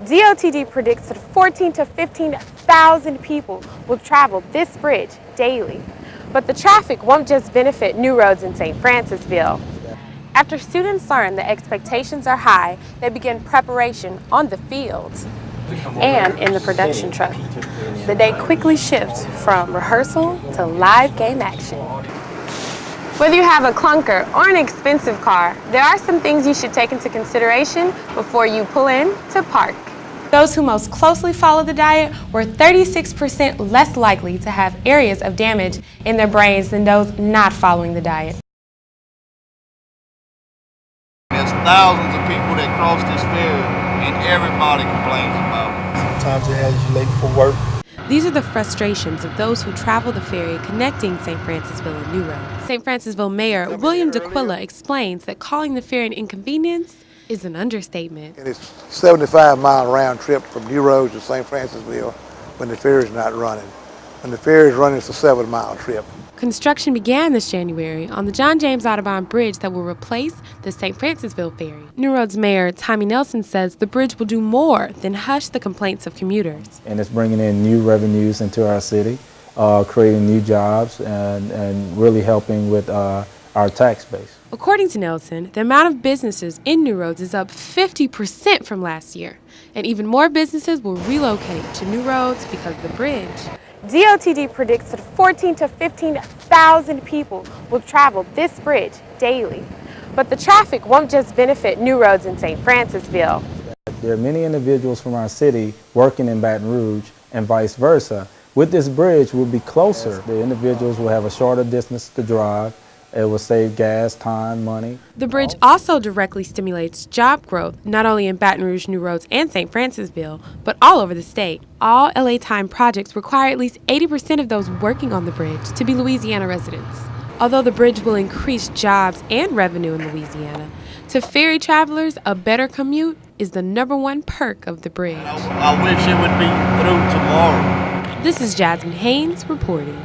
DOTD predicts that 14 to 15,000 people will travel this bridge daily. But the traffic won't just benefit New Roads in St. Francisville. After students learn that expectations are high, they begin preparation on the fields and in the production truck. The day quickly shifts from rehearsal to live game action. Whether you have a clunker or an expensive car, there are some things you should take into consideration before you pull in to park. Those who most closely follow the diet were 36% less likely to have areas of damage in their brains than those not following the diet. There's thousands of people that cross this ferry, and everybody complains about it. Sometimes it has you late for work. These are the frustrations of those who travel the ferry connecting St. Francisville and New Roads. St. Francisville Mayor William DeQuilla explains that calling the ferry an inconvenience is an understatement. And it's 75-mile round trip from New Roads to St. Francisville when the ferry is not running. When the ferry is running, it's a 7-mile trip. Construction began this January on the John James Audubon Bridge that will replace the St. Francisville Ferry. New Roads Mayor Tommy Nelson says the bridge will do more than hush the complaints of commuters. And it's bringing in new revenues into our city, creating new jobs, and really helping with our tax base. According to Nelson, the amount of businesses in New Roads is up 50% from last year, and even more businesses will relocate to New Roads because of the bridge. DOTD predicts that 14 to 15,000 people will travel this bridge daily. But the traffic won't just benefit New Roads in St. Francisville. There are many individuals from our city working in Baton Rouge and vice versa. With this bridge, we'll be closer. The individuals will have a shorter distance to drive. It will save gas, time, money. The bridge also directly stimulates job growth, not only in Baton Rouge, New Roads, and St. Francisville, but all over the state. All LA Time projects require at least 80% of those working on the bridge to be Louisiana residents. Although the bridge will increase jobs and revenue in Louisiana, to ferry travelers, a better commute is the #1 perk of the bridge. I wish it would be through tomorrow. This is Jasmine Haynes reporting.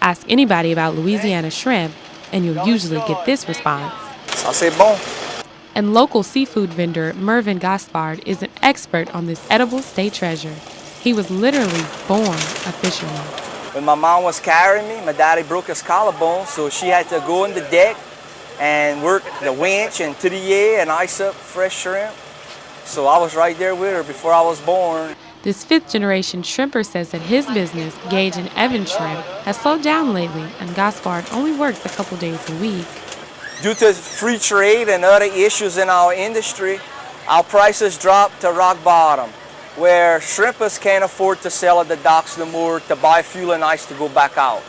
Ask anybody about Louisiana shrimp, and you'll usually get this response. I say bon. And local seafood vendor Mervyn Gaspard is an expert on this edible state treasure. He was literally born a fisherman. When my mom was carrying me, my daddy broke his collarbone, so she had to go on the deck and work the winch and to the air and ice up fresh shrimp. So I was right there with her before I was born. This fifth-generation shrimper says that his business, Gage and Evan Shrimp, has slowed down lately, and Gaspard only works a couple days a week. Due to free trade and other issues in our industry, our prices dropped to rock bottom, where shrimpers can't afford to sell at the docks no more to buy fuel and ice to go back out.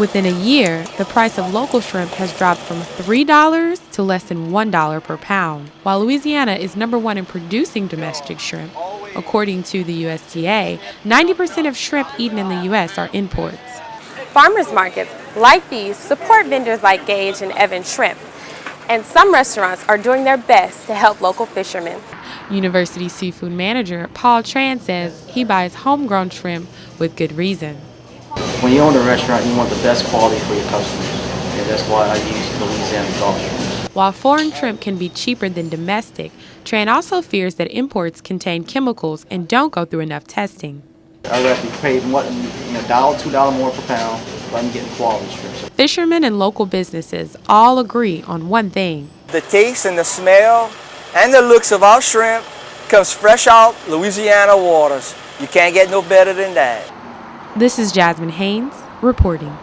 Within a year, the price of local shrimp has dropped from $3 to less than $1 per pound, while Louisiana is #1 in producing domestic shrimp. According to the USDA, 90% of shrimp eaten in the U.S. are imports. Farmers markets like these support vendors like Gage and Evan Shrimp, and some restaurants are doing their best to help local fishermen. University seafood manager Paul Tran says he buys homegrown shrimp with good reason. When you own a restaurant, you want the best quality for your customers, and that's why I use Louisiana Gulf shrimp. While foreign shrimp can be cheaper than domestic, Tran also fears that imports contain chemicals and don't go through enough testing. I'd rather be paid more than $1, $2 more per pound, but I'm getting quality shrimp. Fishermen and local businesses all agree on one thing. The taste and the smell and the looks of our shrimp comes fresh out Louisiana waters. You can't get no better than that. This is Jasmine Haynes reporting.